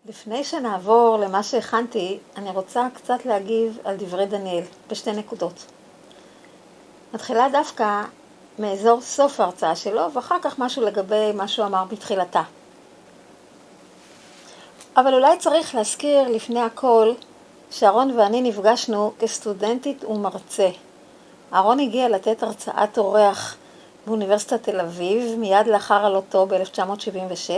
לפני שנעבור למה שהכנתי, אני רוצה קצת להגיב על דברי דניאל בשתי נקודות. מתחילה דווקא מאזור סוף ההרצאה שלו, ואחר כך משהו לגבי מה שהוא אמר בתחילתה. אבל אולי צריך להזכיר לפני הכל שאהרון ואני נפגשנו כסטודנטית ומרצה. אהרון הגיע לתת הרצאת אורח באוניברסיטת תל אביב, מיד לאחר עלותו ב-1976.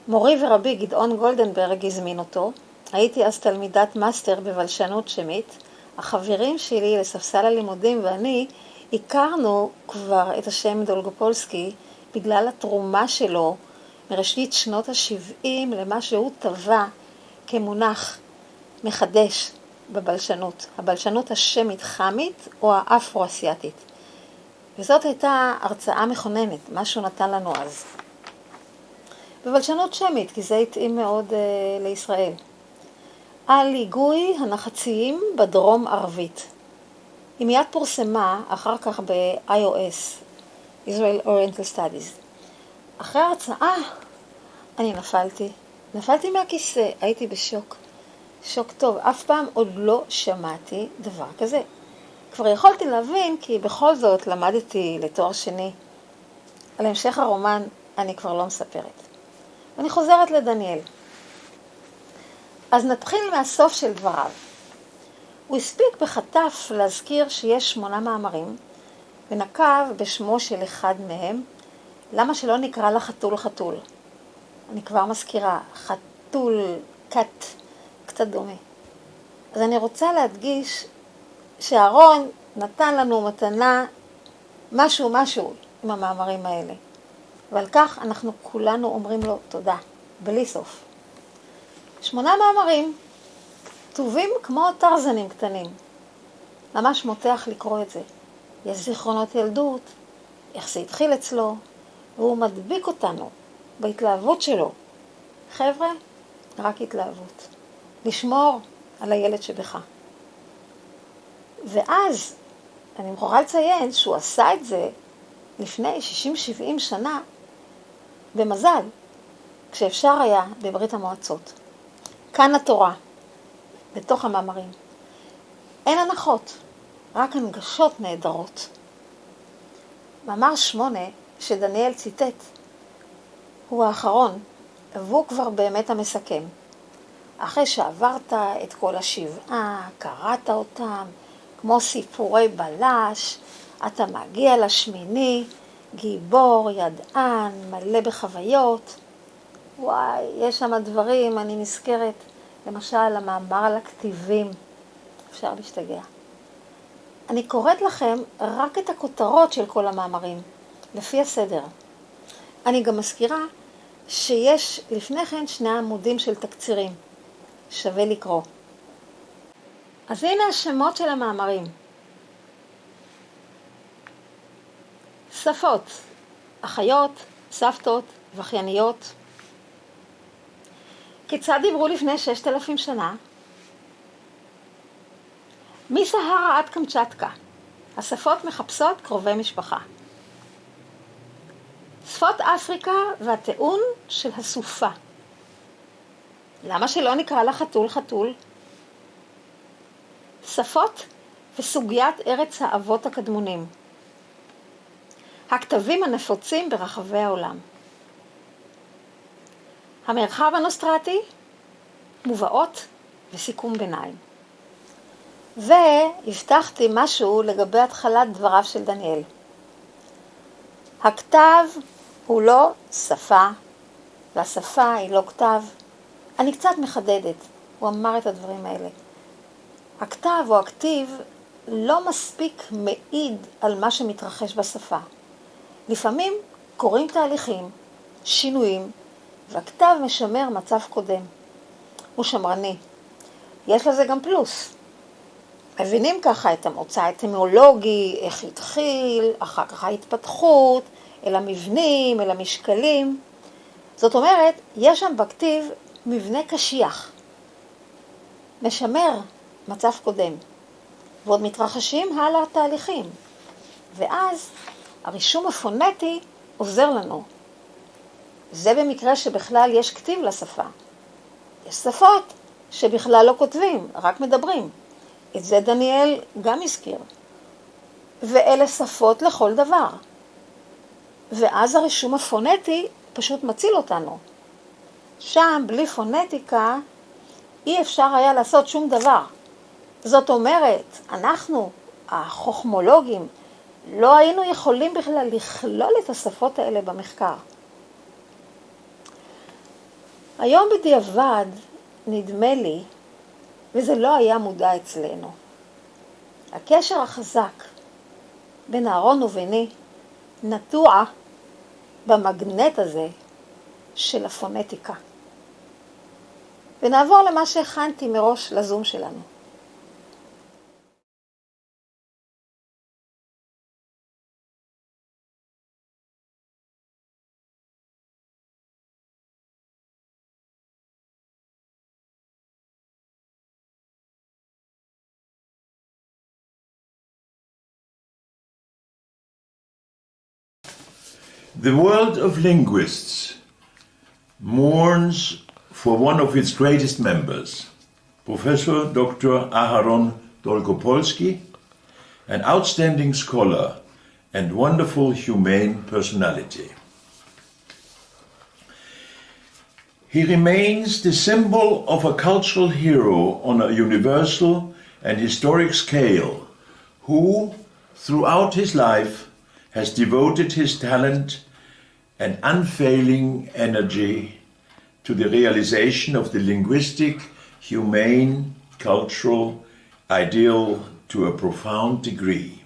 מורי ורבי גדעון גולדנברג הזמין אותו. הייתי אז תלמידת מאסטר בבלשנות שמית. החברים שלי לספסל הלימודים ואני הכרנו כבר את השם דולגופולסקי בגלל התרומה שלו מראשית שנות ה-70 למה שהוא טבע כמונח מחדש בבלשנות. הבלשנות השמית חמית או האפרו-אסיאטית. וזאת הייתה הרצאה מכוננת, מה שהוא נתן לנו אז. בבלשנות שמית, כי זה התאים מאוד לישראל. על היגוי הנחציים בדרום ערבית. היא מיד פורסמה אחר כך ב-IOS, Israel Oriental Studies. אחרי ההרצאה אני נפלתי מהכיסא, הייתי בשוק. שוק טוב, אף פעם עוד לא שמעתי דבר כזה. כבר יכולתי להבין כי בכל זאת למדתי לתואר שני. על המשך הרומן אני כבר לא מספרת. ואני חוזרת לדניאל. אז נתחיל מהסוף של דבריו. הוא הספיק בחטף להזכיר שיש 8 מאמרים, ונקב בשמו של אחד מהם, למה שלא נקרא לה חתול חתול. אני כבר מזכירה, חתול, קט, קצת דומה. אז אני רוצה להדגיש שאהרון נתן לנו מתנה משהו עם המאמרים האלה. ועל כך אנחנו כולנו אומרים לו תודה, בלי סוף. 8 מאמרים, כתובים כמו טרזנים קטנים. ממש מותח לקרוא את זה. יש זיכרונות ילדות, איך זה התחיל אצלו, והוא מדביק אותנו בהתלהבות שלו. חבר'ה, רק התלהבות. לשמור על הילד שבך. ואז, אני מוכרחה לציין שהוא עשה את זה לפני 60-70 שנה, במזל, כשאפשר היה בברית המועצות. כאן התורה, בתוך המאמרים. אין הנחות, רק הנגשות נהדרות. מאמר 8 שדניאל ציטט, הוא האחרון, והוא כבר באמת המסכם. אחרי שעברת את כל השבעה, קראת אותם, כמו סיפורי בלש, אתה מגיע לשמיני, גיבור, ידען, מלא בחוויות. וואי, יש שם דברים, אני נזכרת, למשל, המאמר על הכתיבים. אפשר להשתגע. אני קוראת לכם רק את הכותרות של כל המאמרים, לפי הסדר. אני גם מזכירה שיש לפני כן 2 עמודים של תקצירים. שווה לקרוא. אז הנה השמות של המאמרים. שפות, אחיות, סבתות, וחייניות. כיצד דיברו לפני 6,000 שנה? מסהרה עד קמצ'טקה. השפות מחפשות קרובי משפחה. שפות אפריקה והטיעון של הסופה. למה שלא נקרא לה חתול חתול? שפות וסוגיית ארץ האבות הקדמונים. הכתבים הנפוצים ברחבי העולם. המרחב הנוסטרטי, מובאות וסיכום ביניים. והבטחתי משהו לגבי התחלת דבריו של דניאל. הכתב הוא לא שפה, והשפה היא לא כתב. אני קצת מחדדת, הוא אמר את הדברים האלה. הכתב או הכתיב לא מספיק מעיד על מה שמתרחש בשפה. לפעמים קורים תהליכים, שינויים, והכתב משמר מצב קודם. הוא שמרני. יש לזה גם פלוס. מבינים ככה את המוצא האטימולוגי, איך התחיל, אחר כך ההתפתחות, אל המבנים, אל המשקלים. זאת אומרת, יש שם בכתיב מבנה קשיח. משמר מצב קודם. ועוד מתרחשים הלאה תהליכים. ואז הרישום הפונטי עוזר לנו. זה במקרה שבכלל יש כתיב לשפה. יש שפות שבכלל לא כותבים, רק מדברים. את זה דניאל גם הזכיר. ואלה שפות לכל דבר. ואז הרישום הפונטי פשוט מציל אותנו. שם, בלי פונטיקה, אי אפשר היה לעשות שום דבר. זאת אומרת, אנחנו, החוכמולוגים, לא היינו יכולים בכלל לכלול את השפות האלה במחקר. היום בדיעבד נדמה לי, וזה לא היה מודע אצלנו, הקשר החזק בין אהרון וביני נטוע במגנט הזה של הפונטיקה. ונעבור למה שהכנתי מראש לזום שלנו. The world of linguists mourns for one of its greatest members, Professor Dr. Aharon Dolgopolsky, an outstanding scholar and wonderful humane personality. He remains the symbol of a cultural hero on a universal and historic scale, who, throughout his life, has devoted his talent and unfailing energy to the realization of the linguistic, humane, cultural ideal to a profound degree.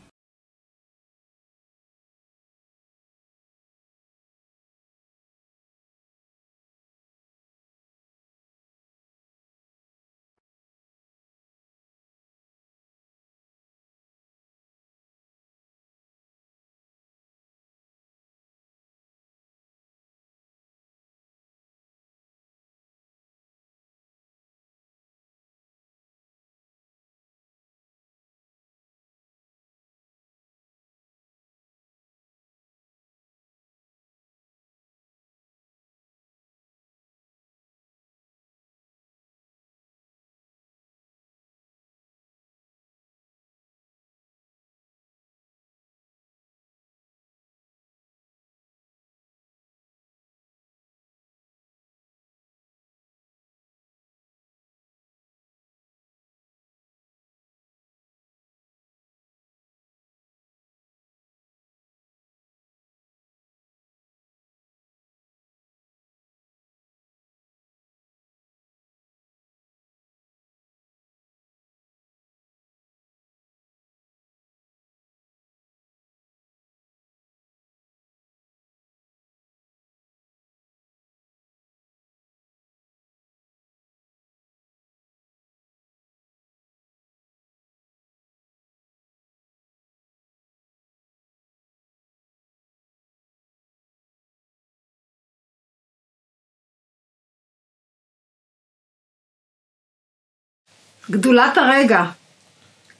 גדולת הרגע.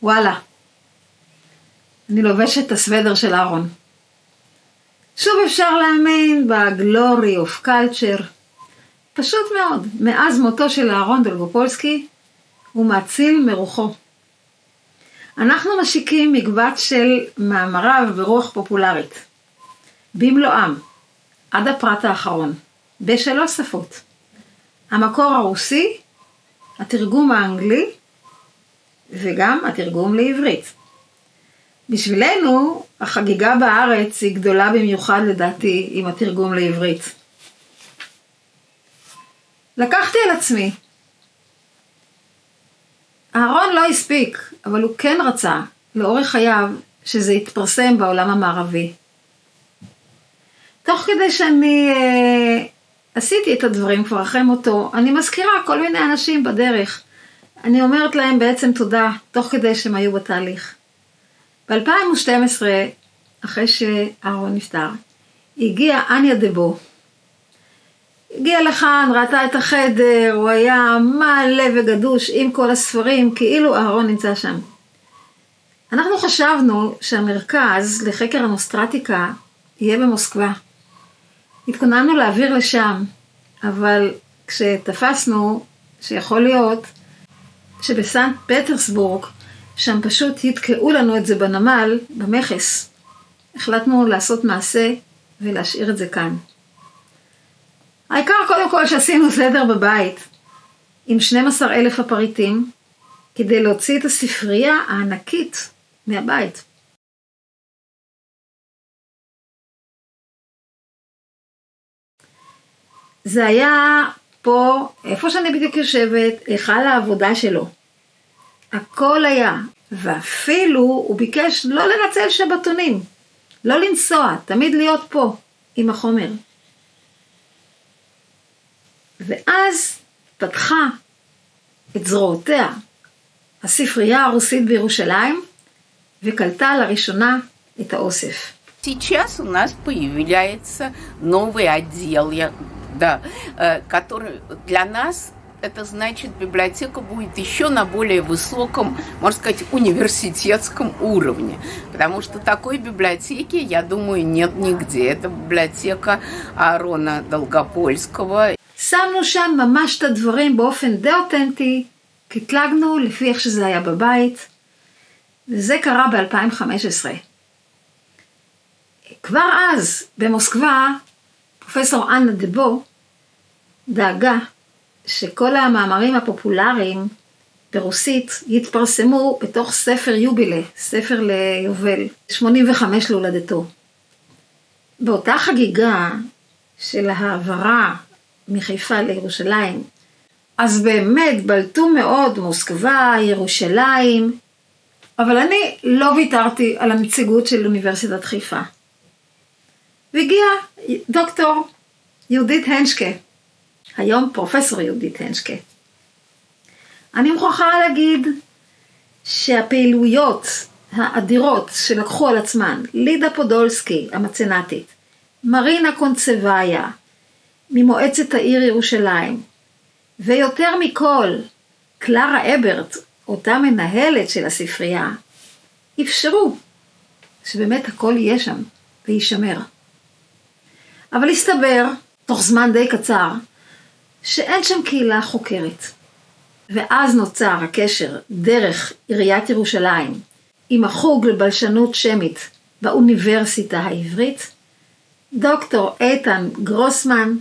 וואלה. אני לובשת את הסוודר של אהרון. שוב אפשר להאמין בגלורי אוף קלצ'ר. פשוט מאוד. מאז מותו של אהרון דולגופולסקי, הוא מאציל מרוחו. אנחנו משיקים מקבץ של מאמריו ברוח פופולרית. במלואם, עד הפרט האחרון, בשלוש שפות. המקור הרוסי, התרגום האנגלי, וגם התרגום לעברית. בשבילנו, החגיגה בארץ היא גדולה במיוחד לדעתי עם התרגום לעברית. לקחתי על עצמי. אהרון לא הספיק, אבל הוא כן רצה, לאורך חייו, שזה יתפרסם בעולם המערבי. תוך כדי שאני עשיתי את הדברים כבר אחרי מותו, אני מזכירה כל מיני אנשים בדרך. אני אומרת להם בעצם תודה, תוך כדי שהם היו בתהליך. ב-2012, אחרי שאהרון נפטר, הגיעה אניה דבו. הגיעה לכאן, ראתה את החדר, הוא היה מלא וגדוש עם כל הספרים, כאילו אהרון נמצא שם. אנחנו חשבנו שהמרכז לחקר הנוסטרטיקה יהיה במוסקבה. התכוננו להעביר לשם, אבל כשתפסנו, שיכול להיות שבסנט פטרסבורג, שם פשוט יתקעו לנו את זה בנמל, במכס. החלטנו לעשות מעשה ולהשאיר את זה כאן. העיקר קודם כל שעשינו סדר בבית, עם 12,000 הפריטים, כדי להוציא את הספרייה הענקית מהבית. זה היה פה, איפה שאני בדיוק יושבת, היכל העבודה שלו. הכל היה, ואפילו הוא ביקש לא לנצל שבתונים, לא לנסוע, תמיד להיות פה עם החומר. ואז פתחה את זרועותיה הספרייה הרוסית בירושלים, וקלטה לראשונה את האוסף. Сейчас у нас появляется новый отдел, который для нас, это значит, библиотека будет еще на более высоком, можно сказать, университетском уровне. Потому что такой библиотеки, я думаю, нет нигде. Это библиотека Аарона Долгопольского. שמנו שם ממש את הדברים באופן די אותנטי, קטלגנו לפי איך שזה היה בבית, וזה קרה ב-2015. כבר אז, במוסקבה, פרופסור אנה דבו דאגה שכל המאמרים הפופולריים ברוסית יתפרסמו בתוך ספר יובילה, ספר ליובל, 85 להולדתו. באותה חגיגה של העברה מחיפה לירושלים, אז באמת בלטו מאוד מוסקבה, ירושלים, אבל אני לא ויתרתי על הנציגות של אוניברסיטת חיפה. והגיעה דוקטור יהודית הנשקה, היום פרופסור יהודית הנשקה. אני מוכרחה להגיד שהפעילויות האדירות שלקחו על עצמן, לידה פודולסקי המצנטית, מרינה קונצביה ממועצת העיר ירושלים, ויותר מכל קלרה אברט, אותה מנהלת של הספרייה, אפשרו שבאמת הכל יהיה שם וישמר. אבל הסתבר, תוך זמן די קצר, שאין שם קהילה חוקרת. ואז נוצר הקשר דרך עיריית ירושלים עם החוג לבלשנות שמית באוניברסיטה העברית. דוקטור איתן גרוסמן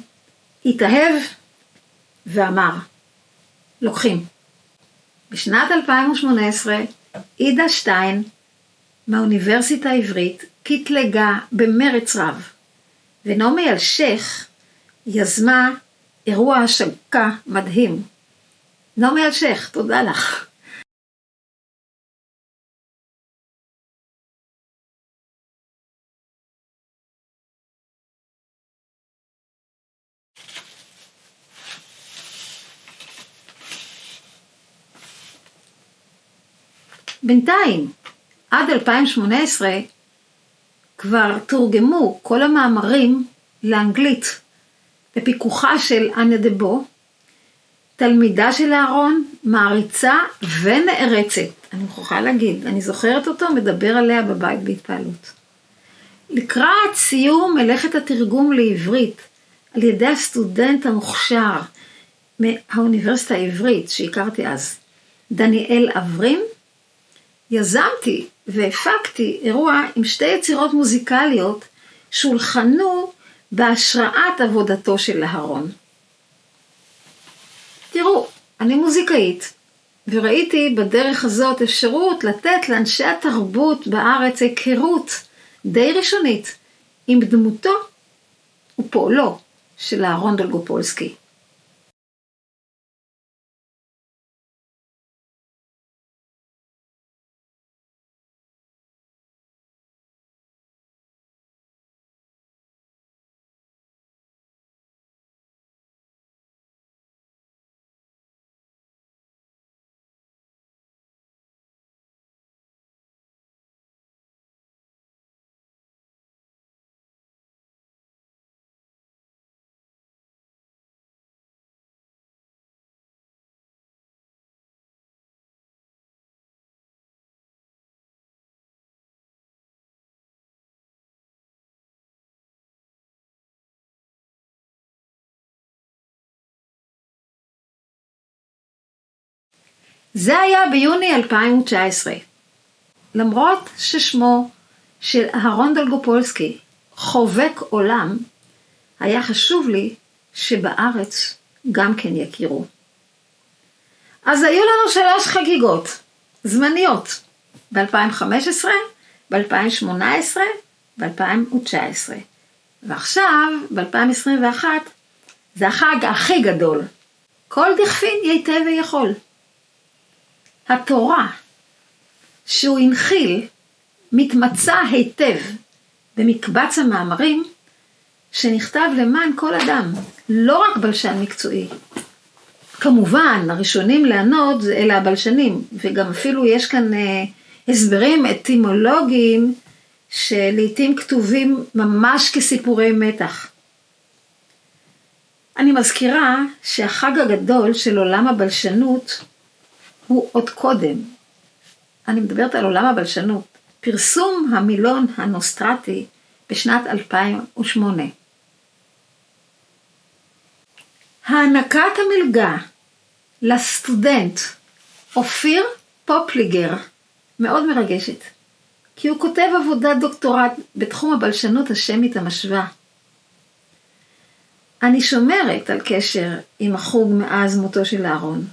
התאהב ואמר, לוקחים. בשנת 2018, עידה שטיין מהאוניברסיטה העברית קטלגה במרץ רב, ונעמי אלשיך יזמה אירוע השקה מדהים. נעמי אלשיך, תודה לך. בינתיים, עד 2018, כבר תורגמו כל המאמרים לאנגלית, בפיקוחה של אנה דבו, תלמידה של אהרון, מעריצה ונערצת. אני מוכרחה להגיד, אני זוכרת אותו, מדבר עליה בבית בהתפעלות. לקראת סיום מלאכת התרגום לעברית, על ידי הסטודנט המוכשר מהאוניברסיטה העברית, שהכרתי אז, דניאל אברים, יזמתי והפקתי אירוע עם 2 יצירות מוזיקליות שהולחנו בהשראת עבודתו של אהרון. תראו, אני מוזיקאית, וראיתי בדרך הזאת אפשרות לתת לאנשי התרבות בארץ היכרות די ראשונית עם דמותו ופועלו של אהרון דולגופולסקי. זה היה ביוני 2019. למרות ששמו של אהרון דולגופולסקי חובק עולם, היה חשוב לי שבארץ גם כן יכירו. אז היו לנו 3 חגיגות זמניות, ב-2015, ב-2018, ב-2019. ועכשיו, ב-2021, זה החג הכי גדול. כל דכפין ייתי ויכול. התורה שהוא הנחיל מתמצא היטב במקבץ המאמרים שנכתב למען כל אדם, לא רק בלשן מקצועי. כמובן, הראשונים לענות אלה הבלשנים, וגם אפילו יש כאן הסברים אטימולוגיים שלעיתים כתובים ממש כסיפורי מתח. אני מזכירה שהחג הגדול של עולם הבלשנות הוא עוד קודם. אני מדברת על עולם הבלשנות. פרסום המילון הנוסטרטי בשנת 2008. הענקת המלגה לסטודנט אופיר פופליגר מאוד מרגשת, כי הוא כותב עבודת דוקטורט בתחום הבלשנות השמית המשווה. אני שומרת על קשר עם החוג מאז מותו של אהרון.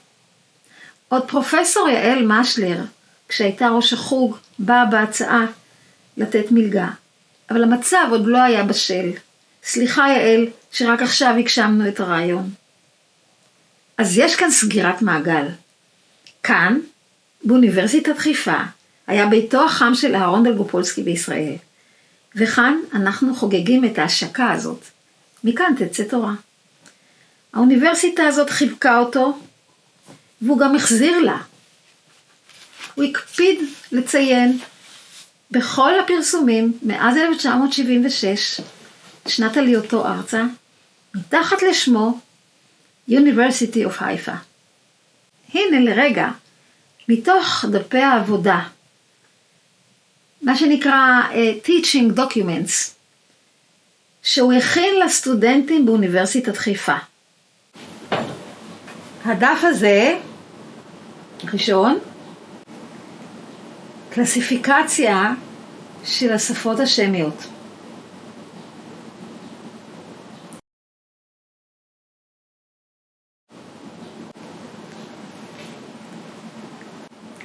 עוד פרופסור יעל משלר, כשהייתה ראש החוג, באה בהצעה לתת מלגה. אבל המצב עוד לא היה בשל. סליחה יעל, שרק עכשיו הגשמנו את הרעיון. אז יש כאן סגירת מעגל. כאן, באוניברסיטת חיפה, היה ביתו החם של אהרון דולגופולסקי בישראל. וכאן אנחנו חוגגים את ההשקה הזאת. מכאן תצא תורה. האוניברסיטה הזאת חיבקה אותו, והוא גם החזיר לה. הוא הקפיד לציין בכל הפרסומים מאז 1976, שנת עלייתו ארצה, מתחת לשמו University of Haifa. הנה לרגע, מתוך דפי העבודה, מה שנקרא teaching documents, שהוא הכין לסטודנטים באוניברסיטת חיפה. הדף הזה, ראשון, קלסיפיקציה של השפות השמיות.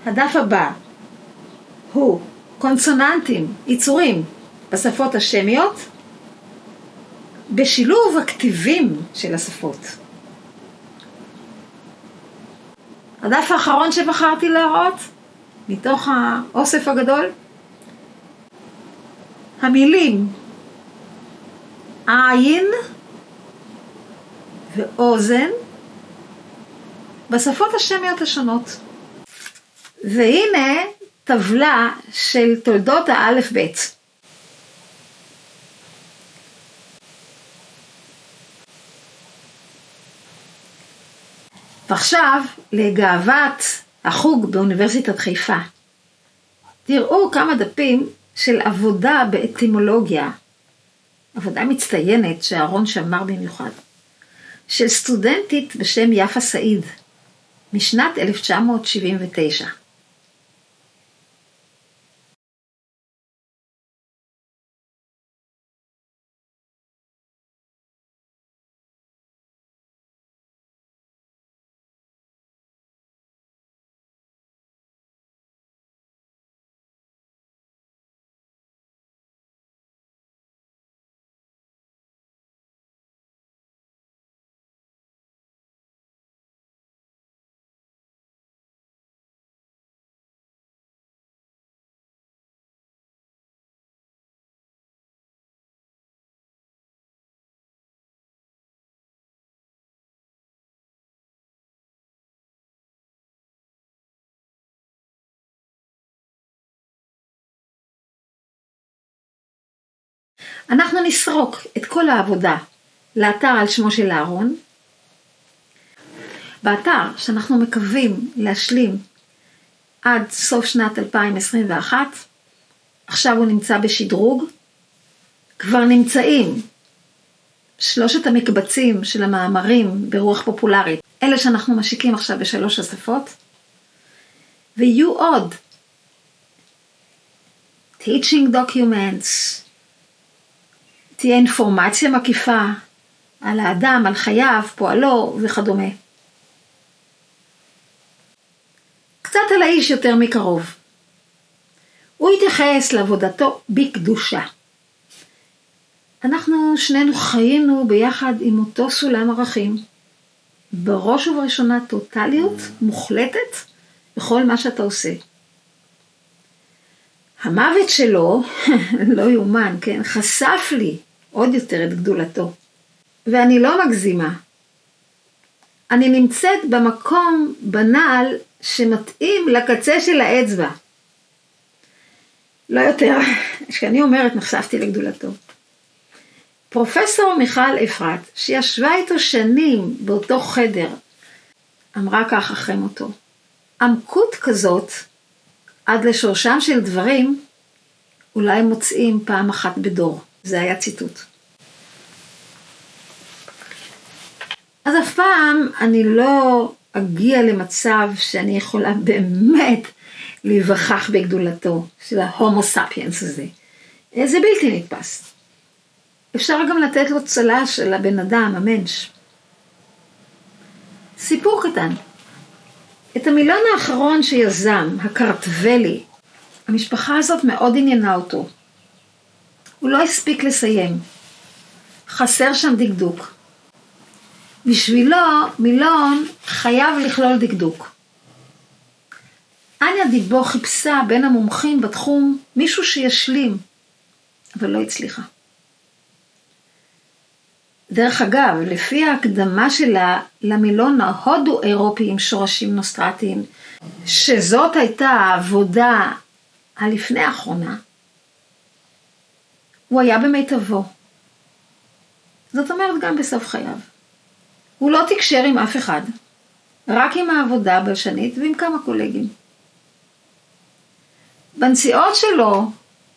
הדף הבא הוא קונסוננטים, יצורים בשפות השמיות, בשילוב הכתיבים של השפות. הדף האחרון שבחרתי להראות, מתוך האוסף הגדול, המילים עין ואוזן בשפות השמיות השונות. והנה טבלה של תולדות האלף בית. ועכשיו לגאוות החוג באוניברסיטת חיפה. תראו כמה דפים של עבודה באטימולוגיה, עבודה מצטיינת שאהרון שמר במיוחד, של סטודנטית בשם יפה סעיד, משנת 1979. אנחנו נסרוק את כל העבודה לאתר על שמו של אהרון. באתר שאנחנו מקווים להשלים עד סוף שנת 2021, עכשיו הוא נמצא בשדרוג, כבר נמצאים 3 המקבצים של המאמרים ברוח פופולרית, אלה שאנחנו משיקים עכשיו ב3 השפות, ויהיו עוד. teaching documents, תהיה אינפורמציה מקיפה על האדם, על חייו, פועלו וכדומה. קצת על האיש יותר מקרוב. הוא התייחס לעבודתו בקדושה. אנחנו שנינו חיינו ביחד עם אותו סולם ערכים. בראש ובראשונה טוטליות מוחלטת בכל מה שאתה עושה. המוות שלו, לא יומן, כן, חשף לי עוד יותר את גדולתו. ואני לא מגזימה. אני נמצאת במקום בנעל שמתאים לקצה של האצבע. לא יותר, כשאני אומרת נחשפתי לגדולתו. פרופסור מיכל אפרת, שישבה איתו שנים באותו חדר, אמרה כך אחרי מותו. עמקות כזאת, עד לשורשם של דברים, אולי מוצאים פעם אחת בדור. זה היה ציטוט. אז אף פעם אני לא אגיע למצב שאני יכולה באמת להיווכח בגדולתו של ההומו ספיאנס הזה. זה בלתי נתפס. אפשר גם לתת לו צל"ש של הבן אדם, המנש. סיפור קטן. את המילון האחרון שיזם, הקרטבלי, המשפחה הזאת מאוד עניינה אותו. הוא לא הספיק לסיים. חסר שם דקדוק. בשבילו מילון חייב לכלול דקדוק. אניה דיבו חיפשה בין המומחים בתחום מישהו שישלים, אבל לא הצליחה. דרך אגב, לפי ההקדמה שלה למילון ההודו אירופי עם שורשים נוסטרטיים, שזאת הייתה העבודה הלפני האחרונה, הוא היה במיטבו. זאת אומרת גם בסוף חייו. הוא לא תקשר עם אף אחד, רק עם העבודה הבלשנית ועם כמה קולגים. בנסיעות שלו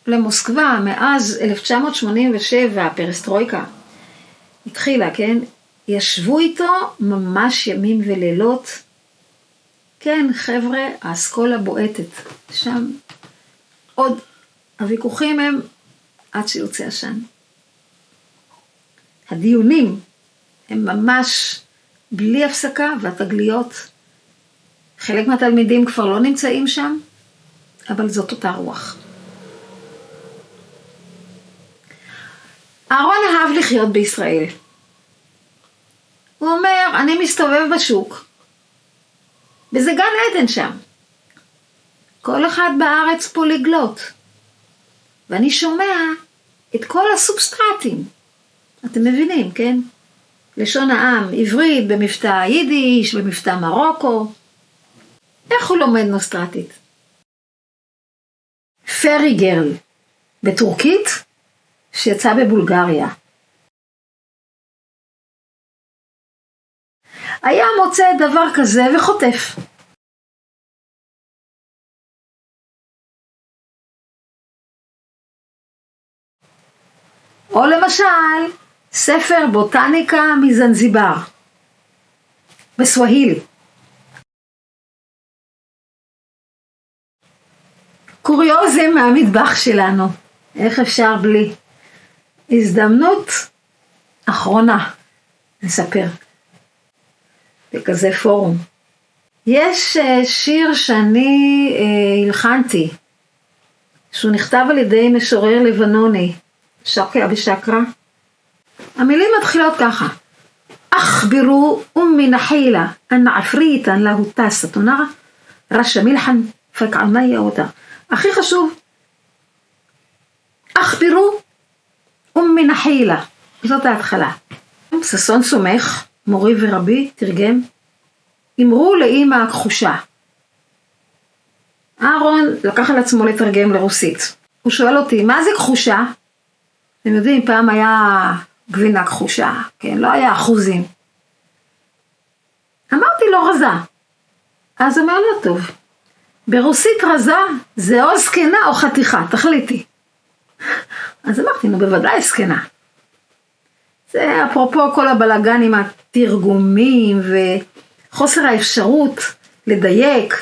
למוסקבה מאז 1987, הפרסטרויקה, התחילה, כן? ישבו איתו ממש ימים ולילות. כן, חבר'ה, האסכולה בועטת. שם עוד הוויכוחים הם עד שיוצא עשן. הדיונים הם ממש בלי הפסקה, והתגליות, חלק מהתלמידים כבר לא נמצאים שם, אבל זאת אותה רוח. אהרון אהב לחיות בישראל. הוא אומר, אני מסתובב בשוק, וזה גן עדן שם. כל אחד בארץ פוליגלוט, ואני שומע את כל הסובסטרטים. אתם מבינים, כן? לשון העם, עברית, במבטא יידיש, במבטא מרוקו. איך הוא לומד נוסטרטית? פרי גרל, בטורקית, שיצא בבולגריה. היה מוצא דבר כזה וחוטף. או למשל, ספר בוטניקה מזנזיבר, בסווהילי. קוריוזים מהמטבח שלנו, איך אפשר בלי? הזדמנות אחרונה, נספר, בכזה פורום. יש שיר שאני הלחנתי, שהוא נכתב על ידי משורר לבנוני, שקיה בשקרה. המילים מתחילות ככה: אכבירו אמי נחילה, אנ עפריתן lahu טסה תונרה, רשא מלחן פקעלניה אותה. הכי חשוב, אכבירו אמי נחילה, זאת ההתחלה. ששון סומך, מורי ורבי, תרגם, אמרו לאמא הכחושה. אהרון לקח על עצמו לתרגם לרוסית. הוא שואל אותי, מה זה כחושה? אתם יודעים, פעם היה גבינה כחושה, כן, לא היה אחוזים. אמרתי לו רזה. אז אומר לו, טוב, ברוסית רזה זה או זקנה או חתיכה, תחליטי. אז אמרתי, נו בוודאי זקנה. זה אפרופו כל הבלגן עם התרגומים וחוסר האפשרות לדייק.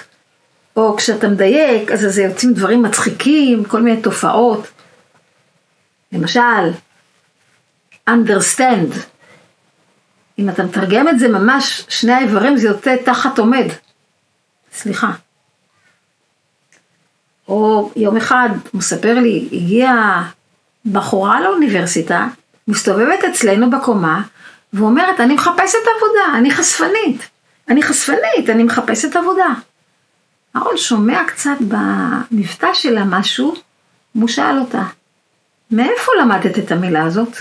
או כשאתה מדייק, אז זה יוצאים דברים מצחיקים, כל מיני תופעות. למשל, understand. אם אתה מתרגם את זה ממש, שני האיברים זה יוצא תחת עומד. סליחה. או יום אחד, הוא מספר לי, הגיעה בחורה לאוניברסיטה, מסתובבת אצלנו בקומה, ואומרת, אני מחפשת עבודה, אני חשפנית, אני מחפשת עבודה. אהרון שומע קצת במבטא שלה משהו, הוא שאל אותה, מאיפה למדת את המילה הזאת?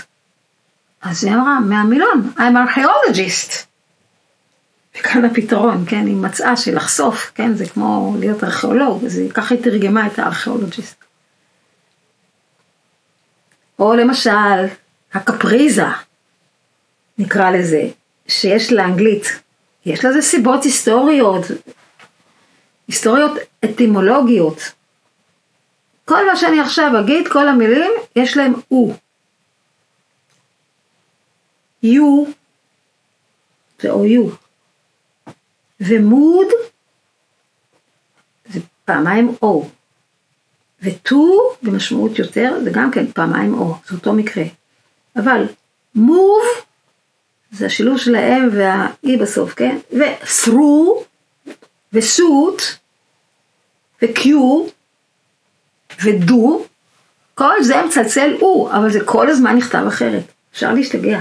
אז היא אמרה, מהמילון, I'm archaeologist. וכאן הפתרון, כן, היא מצאה שלחשוף, כן, זה כמו להיות ארכיאולוג, אז ככה היא תרגמה את הארכיאולוגיסט. או למשל, הקפריזה, נקרא לזה, שיש לאנגלית, יש לזה סיבות היסטוריות אטימולוגיות. כל מה שאני עכשיו אגיד, כל המילים, יש להם הוא. יו, זה או יו. ומוד, זה פעמיים או. וטו, במשמעות יותר, זה גם כן פעמיים או. זה אותו מקרה. אבל מוב, זה השילוב של האם והאי בסוף, כן? ו-through, ו-suit, ו-q, ו-do, כל זה מצלצל הוא, אבל זה כל הזמן נכתב אחרת. אפשר להשתגע.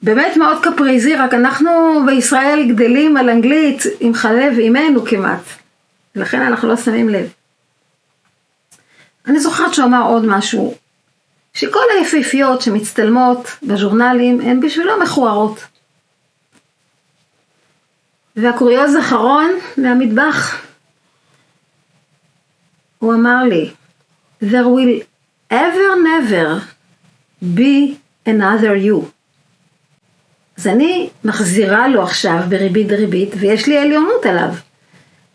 באמת מאוד קפריזי, רק אנחנו בישראל גדלים על אנגלית עם חלב אימנו כמעט. לכן אנחנו לא שמים לב. אני זוכרת שהוא אמר עוד משהו, שכל היפיפיות שמצטלמות בז'ורנלים הן בשבילו מכוערות. והקוריוז האחרון מהמטבח, הוא אמר לי, there will never be another you. אז אני מחזירה לו עכשיו בריבית דריבית, ויש לי עליונות עליו,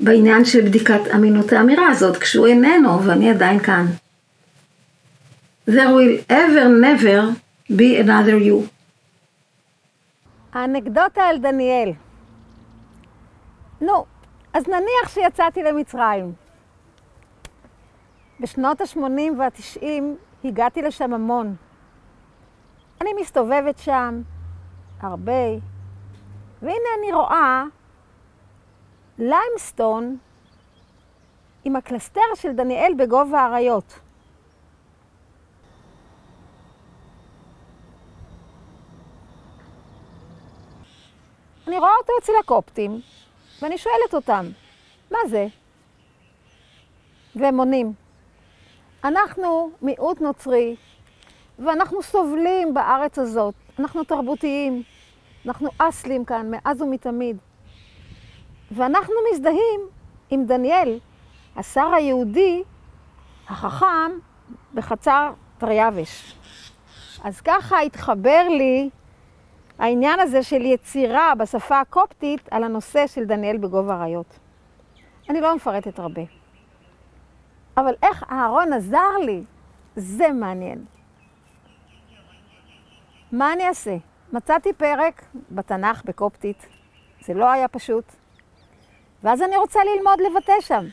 בעניין של בדיקת אמינות האמירה הזאת, כשהוא איננו ואני עדיין כאן. There will never be another you. האנקדוטה על דניאל. נו, אז נניח שיצאתי למצרים. בשנות ה-80 וה-90 הגעתי לשם המון. אני מסתובבת שם הרבה, והנה אני רואה ליימסטון עם הקלסתר של דניאל בגובה האריות. אני רואה אותו אצל הקופטים, ואני שואלת אותם, מה זה? והם עונים, אנחנו מיעוט נוצרי, ואנחנו סובלים בארץ הזאת, אנחנו תרבותיים, אנחנו אסלים כאן מאז ומתמיד. ואנחנו מזדהים עם דניאל, השר היהודי, החכם, בחצר תריווש. אז ככה התחבר לי העניין הזה של יצירה בשפה הקופטית על הנושא של דניאל בגובה האריות. אני לא מפרטת הרבה. אבל איך אהרון עזר לי, זה מעניין. מה אני אעשה? מצאתי פרק בתנ"ך בקופטית, זה לא היה פשוט. ואז אני רוצה ללמוד לבטא שם.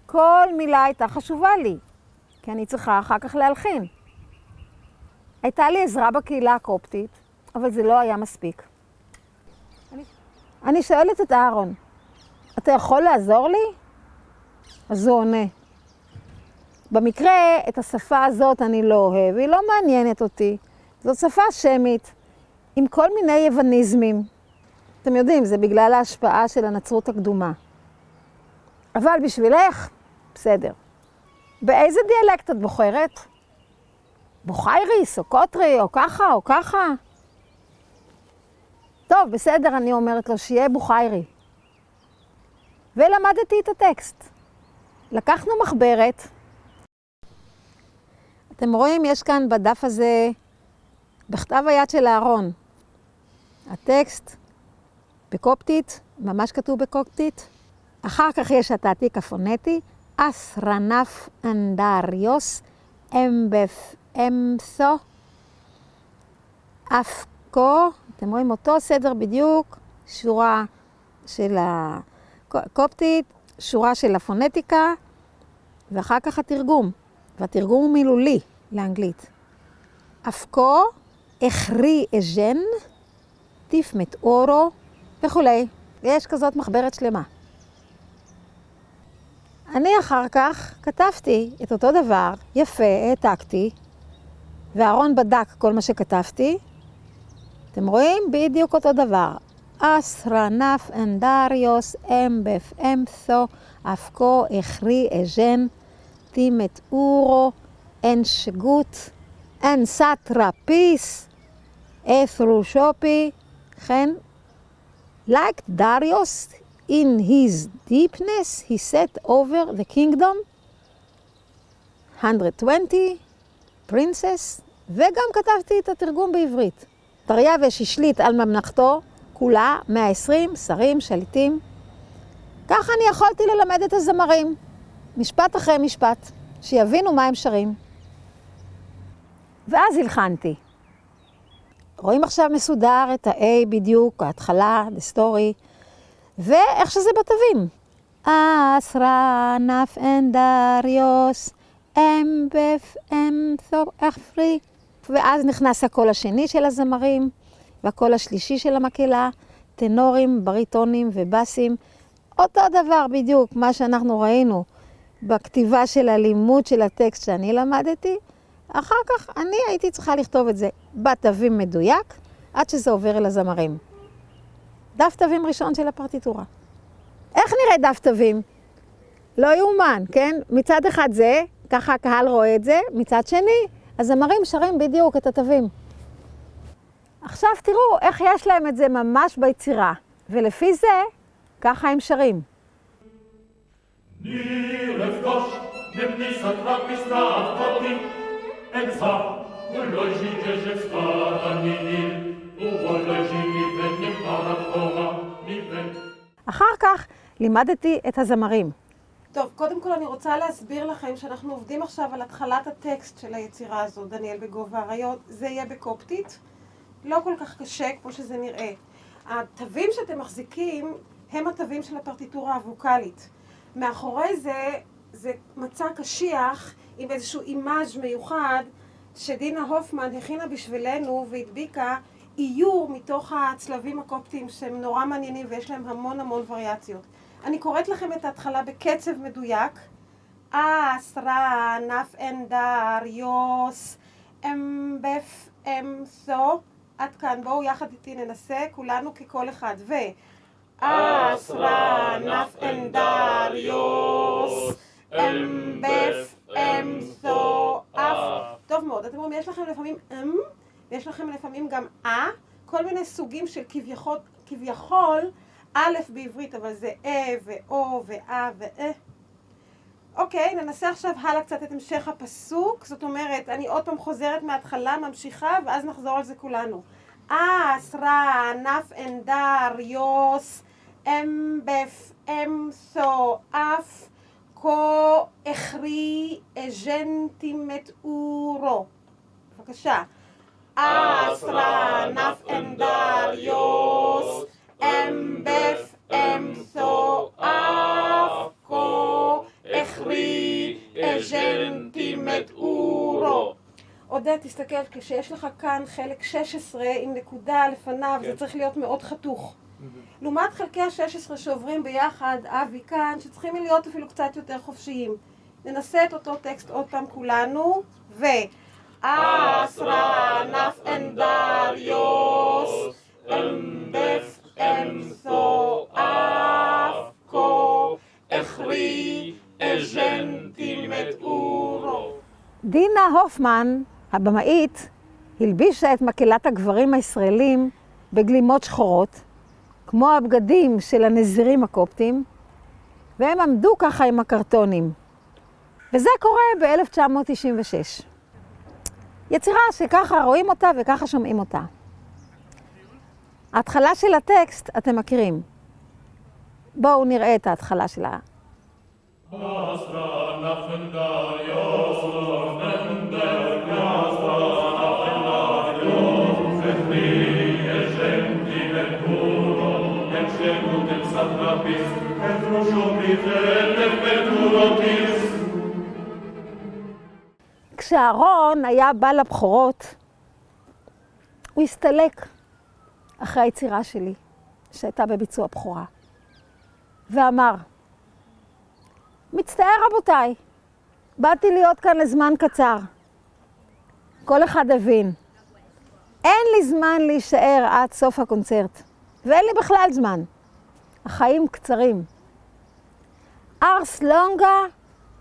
כל מילה הייתה חשובה לי, כי אני צריכה אחר כך להלחין. הייתה לי עזרה בקהילה הקופטית, אבל זה לא היה מספיק. אני שואלת את אהרון, אתה יכול לעזור לי? אז הוא עונה. במקרה, את השפה הזאת אני לא אוהב, היא לא מעניינת אותי. זאת שפה שמית, עם כל מיני יווניזמים. אתם יודעים, זה בגלל ההשפעה של הנצרות הקדומה. אבל בשבילך, בסדר. באיזה דיאלקט את בוחרת? בוחייריס, או קוטרי, או ככה, או ככה? טוב, בסדר, אני אומרת לו, שיהיה בוחיירי. ולמדתי את הטקסט. לקחנו מחברת. אתם רואים, יש כאן בדף הזה, בכתב היד של אהרון. הטקסט בקופטית, ממש כתוב בקופטית. אחר כך יש התעתיק הפונטי, אסרנף אנדריוס, אמסו, אפקו, אתם רואים אותו סדר בדיוק, שורה של קופטית, שורה של הפונטיקה, ואחר כך התרגום. והתרגום הוא מילולי לאנגלית. אפקו, אחרי אג'ן, טיף מטאורו, וכולי. יש כזאת מחברת שלמה. אני אחר כך כתבתי את אותו דבר, יפה, העתקתי, ואהרון בדק כל מה שכתבתי. אתם רואים? בדיוק אותו דבר. אסרה נף אנדריוס אמבף אמת'ו, אפקו אחרי אג'ן, טימת אורו, אין שגות, אין סטרה פיס, את'רו שופי, כן? Like Darius, in his deepness, he set over the kingdom, 120, princess, וגם כתבתי את התרגום בעברית. דריווש השליט על ממלכתו, כולה 120 שרים, שליטים. ככה אני יכולתי ללמד את הזמרים, משפט אחרי משפט, שיבינו מה הם שרים. ואז הלחנתי. רואים עכשיו מסודר את ה-A בדיוק, ההתחלה, the story, ואיך שזה בתווים. אסרה נף אנדריוס, אמבף אמת'ו אחרי, ואז נכנס הקול השני של הזמרים, והקול השלישי של המקהלה, טנורים, בריטונים ובסים, אותו דבר בדיוק, מה שאנחנו ראינו בכתיבה של הלימוד של הטקסט שאני למדתי, אחר כך אני הייתי צריכה לכתוב את זה בתווים מדויק, עד שזה עובר אל הזמרים. דף תווים ראשון של הפרטיטורה. איך נראה דף תווים? לא יאומן, כן? מצד אחד זה, ככה הקהל רואה את זה, מצד שני, הזמרים שרים בדיוק את התווים. עכשיו תראו איך יש להם את זה ממש ביצירה, ולפי זה, ככה הם שרים. אחר כך לימדתי את הזמרים. טוב, קודם כל אני רוצה להסביר לכם שאנחנו עובדים עכשיו על התחלת הטקסט של היצירה הזו, דניאל בגובה האריות. זה יהיה בקופטית, לא כל כך קשה כמו שזה נראה. התווים שאתם מחזיקים הם התווים של הפרטיטורה הווקלית. מאחורי זה מצע קשיח עם איזשהו אימאז' מיוחד שדינה הופמן הכינה בשבילנו והדביקה איור מתוך הצלבים הקופטיים שהם נורא מעניינים ויש להם המון המון וריאציות. אני קוראת לכם את ההתחלה בקצב מדויק. אסרה נף אנדריוס אמבף אמת'ו. עד כאן, בואו יחד איתי ננסה, כולנו ככל אחד. אסרה נף אנדריוס אמבף אמת'ו אף. טוב מאוד, אתם רואים, יש לכם לפעמים ויש לכם לפעמים גם כל מיני סוגים של כביכול א' בעברית, אבל זה ואו וא'. אוקיי, ננסה עכשיו הלאה קצת את המשך הפסוק. זאת אומרת, אני עוד פעם חוזרת מההתחלה, ממשיכה, ואז נחזור על זה כולנו. אסרה נף אנדריוס אמבף אמת'ו אף כה אחרי אג'נטימת אורו. בבקשה. אסרה נף אנדריוס אמבף אמת'ו אף כה אחרי אג'נטימת אורו. עודד, תסתכל, כשיש לך כאן חלק 16 עם נקודה לפניו, זה צריך להיות מאוד חתוך. לעומת חלקי ה-16 שעוברים ביחד, אבי כאן, שצריכים להיות אפילו קצת יותר חופשיים. ננסה את אותו טקסט עוד פעם כולנו, אסרה נף אנדריוס אמבף אמת'ו אף כה אחרי אג'נטימת אורו. דינה הופמן, הבמאית, הלבישה את מקהלת הגברים הישראלים בגלימות שחורות, כמו הבגדים של הנזירים הקופטים, והם עמדו ככה עם הקרטונים. וזה קורה ב-1996. יצירה שככה רואים אותה וככה שומעים אותה. ההתחלה של הטקסט אתם מכירים. בואו נראה את ההתחלה שלה. כשאהרון היה בא לבכורות, הוא הסתלק אחרי היצירה שלי, שהייתה בביצוע בכורה, ואמר, מצטער רבותיי, באתי להיות כאן לזמן קצר. כל אחד הבין, אין לי זמן להישאר עד סוף הקונצרט, ואין לי בכלל זמן. החיים קצרים. ארס לונגה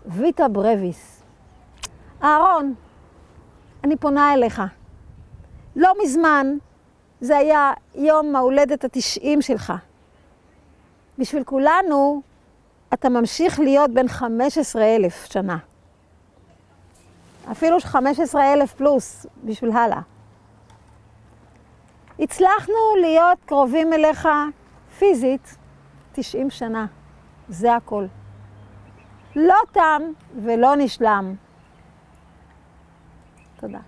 ויטה ברביס. אהרון, אני פונה אליך. לא מזמן, זה היה יום ההולדת ה-90 שלך. בשביל כולנו, אתה ממשיך להיות בן 15,000 שנה. אפילו 15,000 פלוס בשביל הלאה. הצלחנו להיות קרובים אליך פיזית 90 שנה. זה הכל. לא תם ולא נשלם. תודה.